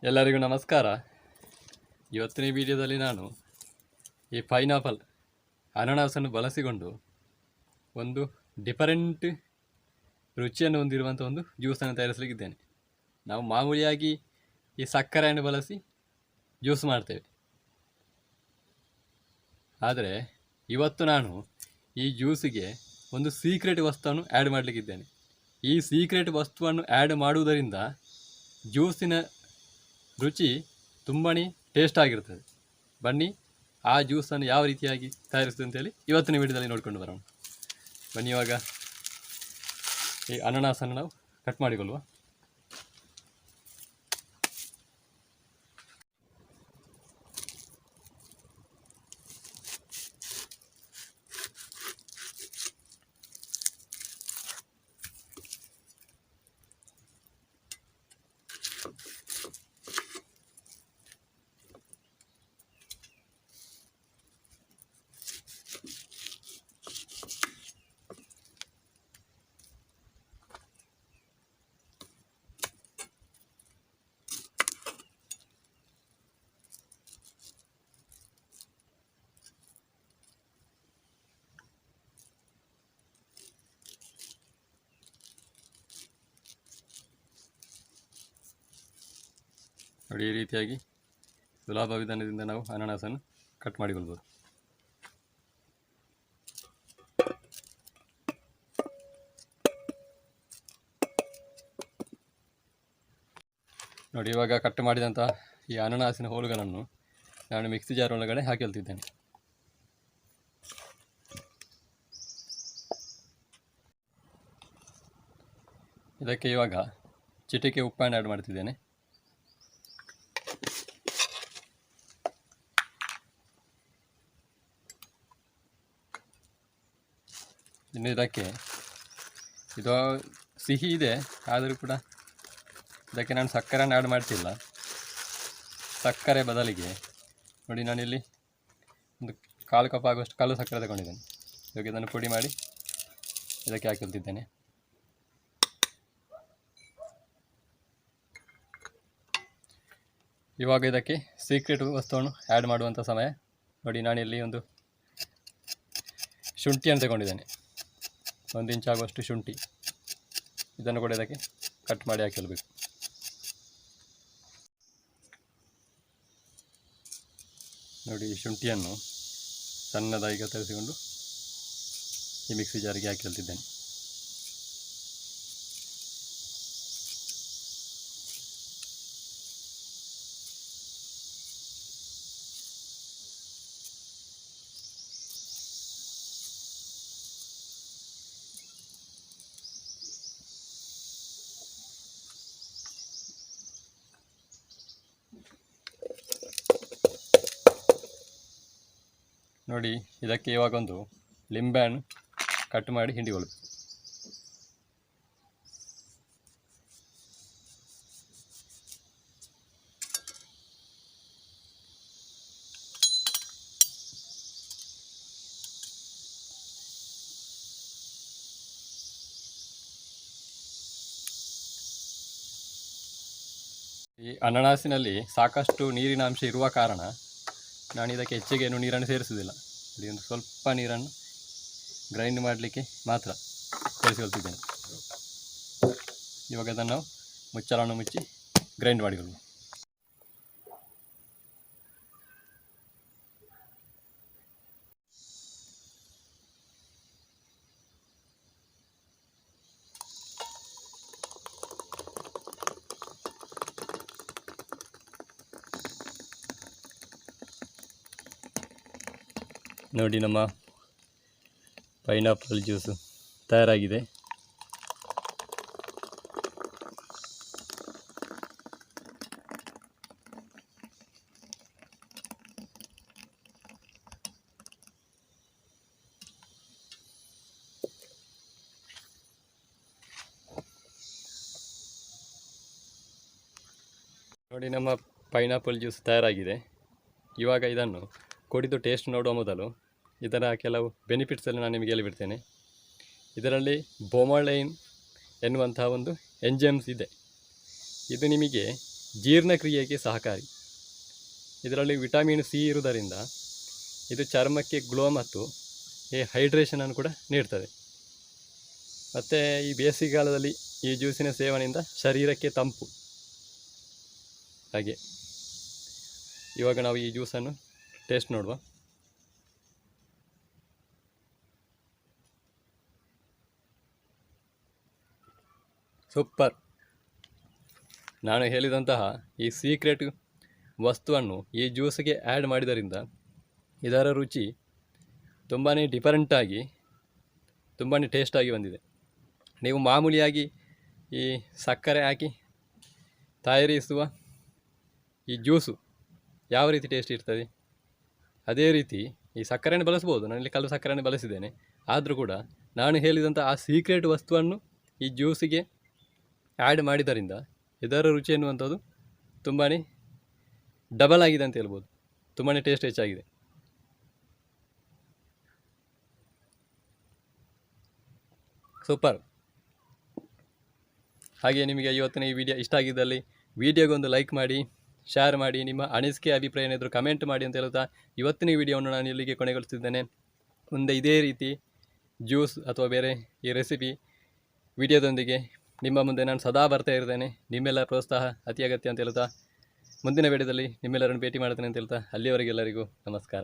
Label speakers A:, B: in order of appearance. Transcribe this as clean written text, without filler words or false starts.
A: ಎಲ್ಲರಿಗೂ ನಮಸ್ಕಾರ. ಇವತ್ತಿನ ವಿಡಿಯೋದಲ್ಲಿ ನಾನು ಈ ಪೈನಾಪಲ್ ಅನಾನಸನ್ನು ಬಳಸಿಕೊಂಡು ಒಂದು ಡಿಫರೆಂಟ್ ರುಚಿಯನ್ನು ಹೊಂದಿರುವಂಥ ಒಂದು ಜ್ಯೂಸನ್ನು ತಯಾರಿಸಲಿಕ್ಕಿದ್ದೇನೆ. ನಾವು ಮಾಮೂಲಿಯಾಗಿ ಈ ಸಕ್ಕರೆಯನ್ನು ಬಳಸಿ ಜ್ಯೂಸ್ ಮಾಡ್ತೇವೆ, ಆದರೆ ಇವತ್ತು ನಾನು ಈ ಜ್ಯೂಸಿಗೆ ಒಂದು ಸೀಕ್ರೆಟ್ ವಸ್ತುವನ್ನು ಆ್ಯಡ್ ಮಾಡಲಿಕ್ಕಿದ್ದೇನೆ. ಈ ಸೀಕ್ರೆಟ್ ವಸ್ತುವನ್ನು ಆ್ಯಡ್ ಮಾಡುವುದರಿಂದ ಜ್ಯೂಸಿನ ರುಚಿ ತುಂಬಾ ಟೇಸ್ಟ್ ಆಗಿರ್ತದೆ. ಬನ್ನಿ ಆ ಜ್ಯೂಸನ್ನು ಯಾವ ರೀತಿಯಾಗಿ ತಯಾರಿಸ್ತದೆ ಅಂತೇಳಿ ಇವತ್ತಿನ ವಿಡಿಯೋದಲ್ಲಿ ನೋಡ್ಕೊಂಡು ಬರೋಣ. ಬನ್ನಿ, ಇವಾಗ ಈ ಅನಾನಸನ್ನು ನಾವು ಕಟ್ ಮಾಡಿಕೊಳ್ಳುವ. ನೋಡಿ, ಈ ರೀತಿಯಾಗಿ ಸುಲಭ ವಿಧಾನದಿಂದ ನಾವು ಅನಾನಸನ್ನು ಕಟ್ ಮಾಡಿಕೊಳ್ಬೋದು. ನೋಡಿ, ಇವಾಗ ಕಟ್ ಮಾಡಿದಂಥ ಈ ಅನಾನಸಿನ ಹೋಳುಗಳನ್ನು ನಾನು ಮಿಕ್ಸಿ ಜಾರ್ ಒಳಗಡೆ ಹಾಕಿಕೊಳ್ತಿದ್ದೇನೆ. ಇದಕ್ಕೆ ಇವಾಗ ಚಿಟಿಕೆ ಉಪ್ಪನ್ನು ಆ್ಯಡ್ ಮಾಡ್ತಿದ್ದೇನೆ. ಇನ್ನು ಇದಕ್ಕೆ ಇದು ಸಿಹಿ ಇದೆ, ಆದರೂ ಕೂಡ ಇದಕ್ಕೆ ನಾನು ಸಕ್ಕರೆಯನ್ನು ಆ್ಯಡ್ ಮಾಡ್ತಿಲ್ಲ. ಸಕ್ಕರೆ ಬದಲಿಗೆ ನೋಡಿ, ನಾನಿಲ್ಲಿ ಒಂದು 1/4 ಕಪ್ ಆಗುವಷ್ಟು ಕಲ್ಲು ಸಕ್ಕರೆ ತಗೊಂಡಿದ್ದೇನೆ. ಇವಾಗ ಇದನ್ನು ಪುಡಿ ಮಾಡಿ ಇದಕ್ಕೆ ಹಾಕಿಕೊಳ್ತಿದ್ದೇನೆ. ಇವಾಗ ಇದಕ್ಕೆ ಸೀಕ್ರೆಟ್ ವಸ್ತುವನ್ನು ಆ್ಯಡ್ ಮಾಡುವಂಥ ಸಮಯ. ನೋಡಿ, ನಾನಿಲ್ಲಿ ಒಂದು ಶುಂಠಿಯನ್ನು ತಗೊಂಡಿದ್ದೇನೆ, 1 ಇಂಚ್ ಆಗುವಷ್ಟು ಶುಂಠಿ. ಇದನ್ನು ಕೂಡ ಇದಕ್ಕೆ ಕಟ್ ಮಾಡಿ ಹಾಕಿಕೊಳ್ಬೇಕು. ನೋಡಿ, ಈ ಶುಂಠಿಯನ್ನು ಸಣ್ಣದಾಗಿ ಕತ್ತರಿಸಿಕೊಂಡು ಈ ಮಿಕ್ಸಿ ಜಾರಿಗೆ ಹಾಕಿಕೊಳ್ತಿದ್ದೇನೆ. ನೋಡಿ, ಇದಕ್ಕೆ ಇವಾಗ ಒಂದು ಲಿಂಬೆಹಣ್ಣು ಕಟ್ ಮಾಡಿ ಹಿಂಡಿಕೊಳ್ಳಿ. ಈ ಅನಾನಸಿನಲ್ಲಿ ಸಾಕಷ್ಟು ನೀರಿನ ಅಂಶ ಇರುವ ಕಾರಣ ನಾನು ಇದಕ್ಕೆ ಹೆಚ್ಚಿಗೆ ಏನು ನೀರನ್ನು ಸೇರಿಸುವುದಿಲ್ಲ. ಇಲ್ಲಿ ಒಂದು ಸ್ವಲ್ಪ ನೀರನ್ನು ಗ್ರೈಂಡ್ ಮಾಡಲಿಕ್ಕೆ ಮಾತ್ರ ಸೇರಿಸಿಕೊಳ್ತಿದ್ದೇನೆ. ಇವಾಗ ಅದನ್ನು ನಾವು ಮುಚ್ಚಳವನ್ನು ಮುಚ್ಚಿ ಗ್ರೈಂಡ್ ಮಾಡಿಕೊಳ್ಳುವ. ನೋಡಿ, ನಮ್ಮ ಪೈನಾಪಲ್ ಜ್ಯೂಸು ತಯಾರಾಗಿದೆ. ನೋಡಿ, ನಮ್ಮ ಪೈನಾಪಲ್ ಜ್ಯೂಸ್ ತಯಾರಾಗಿದೆ. ಇವಾಗ ಇದನ್ನು ಕುಡಿದು ಟೇಸ್ಟ್ ನೋಡುವ ಮೊದಲು ಇದರ ಕೆಲವು ಬೆನಿಫಿಟ್ಸಲ್ಲಿ ನಾನು ನಿಮಗೆ ಹೇಳಿಬಿಡ್ತೇನೆ. ಇದರಲ್ಲಿ ಬೊಮೊಲೈನ್ ಎನ್ನುವಂತಹ ಒಂದು ಎಂಜೈಮ್ಸ್ ಇದೆ. ಇದು ನಿಮಗೆ ಜೀರ್ಣಕ್ರಿಯೆಗೆ ಸಹಕಾರಿ. ಇದರಲ್ಲಿ ವಿಟಮಿನ್ ಸಿ ಇರುವುದರಿಂದ ಇದು ಚರ್ಮಕ್ಕೆ ಗ್ಲೋ ಮತ್ತು ಹೈಡ್ರೇಷನನ್ನು ಕೂಡ ನೀಡ್ತದೆ. ಮತ್ತು ಈ ಬೇಸಿಗೆಗಾಲದಲ್ಲಿ ಈ ಜ್ಯೂಸಿನ ಸೇವನೆಯಿಂದ ಶರೀರಕ್ಕೆ ತಂಪು. ಹಾಗೆ ಇವಾಗ ನಾವು ಈ ಜ್ಯೂಸನ್ನು ಟೇಸ್ಟ್ ನೋಡುವ. ಸೂಪರ್. ನಾನು ಹೇಳಿದಂತಹ ಈ ಸೀಕ್ರೆಟ್ ವಸ್ತುವನ್ನು ಈ ಜ್ಯೂಸಿಗೆ ಆ್ಯಡ್ ಮಾಡಿದ್ದರಿಂದ ಇದರ ರುಚಿ ತುಂಬಾ ಡಿಫರೆಂಟಾಗಿ ತುಂಬಾ ಟೇಸ್ಟಾಗಿ ಬಂದಿದೆ. ನೀವು ಮಾಮೂಲಿಯಾಗಿ ಈ ಸಕ್ಕರೆ ಹಾಕಿ ತಯಾರಿಸುವ ಈ ಜ್ಯೂಸು ಯಾವ ರೀತಿ ಟೇಸ್ಟ್ ಇರ್ತದೆ ಅದೇ ರೀತಿ ಈ ಸಕ್ಕರೆಯನ್ನು ಬಳಸ್ಬೋದು. ನಾನಿಲ್ಲಿ ಕಲ್ಲು ಸಕ್ಕರೆಯನ್ನು ಬಳಸಿದ್ದೇನೆ. ಆದರೂ ಕೂಡ ನಾನು ಹೇಳಿದಂಥ ಆ ಸೀಕ್ರೆಟ್ ವಸ್ತುವನ್ನು ಈ ಜ್ಯೂಸಿಗೆ ಆ್ಯಡ್ ಮಾಡಿದ್ದರಿಂದ ಇದರ ರುಚಿ ಎನ್ನುವಂಥದ್ದು ತುಂಬಾ ಡಬಲ್ ಆಗಿದೆ ಅಂತ ಹೇಳ್ಬೋದು. ತುಂಬಾ ಟೇಸ್ಟ್ ಹೆಚ್ಚಾಗಿದೆ. ಸೂಪರ್. ಹಾಗೆ ನಿಮಗೆ ಇವತ್ತಿನ ಈ ವಿಡಿಯೋ ಇಷ್ಟ ಆಗಿದ್ದಲ್ಲಿ ವಿಡಿಯೋಗೊಂದು ಲೈಕ್ ಮಾಡಿ, ಶೇರ್ ಮಾಡಿ, ನಿಮ್ಮ ಅನಿಸಿಕೆ ಅಭಿಪ್ರಾಯ ಏನಾದರೂ ಕಮೆಂಟ್ ಮಾಡಿ ಅಂತ ಹೇಳ್ತಾ ಇವತ್ತಿನ ಈ ವಿಡಿಯೋವನ್ನು ನಾನು ಇಲ್ಲಿಗೆ ಕೊನೆಗೊಳಿಸ್ತಿದ್ದೇನೆ. ಮುಂದೆ ಇದೇ ರೀತಿ ಜ್ಯೂಸ್ ಅಥವಾ ಬೇರೆ ಈ ರೆಸಿಪಿ ವಿಡಿಯೋದೊಂದಿಗೆ ನಿಮ್ಮ ಮುಂದೆ ನಾನು ಸದಾ ಬರ್ತಾ ಇರ್ತೇನೆ. ನಿಮ್ಮೆಲ್ಲ ಪ್ರೋತ್ಸಾಹ ಅತಿ ಅಗತ್ಯ ಅಂತ ಹೇಳ್ತಾ ಮುಂದಿನ ವಿಡಿಯೋದಲ್ಲಿ ನಿಮ್ಮೆಲ್ಲರನ್ನು ಭೇಟಿ ಮಾಡ್ತೇನೆ ಅಂತ ಹೇಳ್ತಾ ಅಲ್ಲಿಯವರೆಗೆಲ್ಲರಿಗೂ ನಮಸ್ಕಾರ.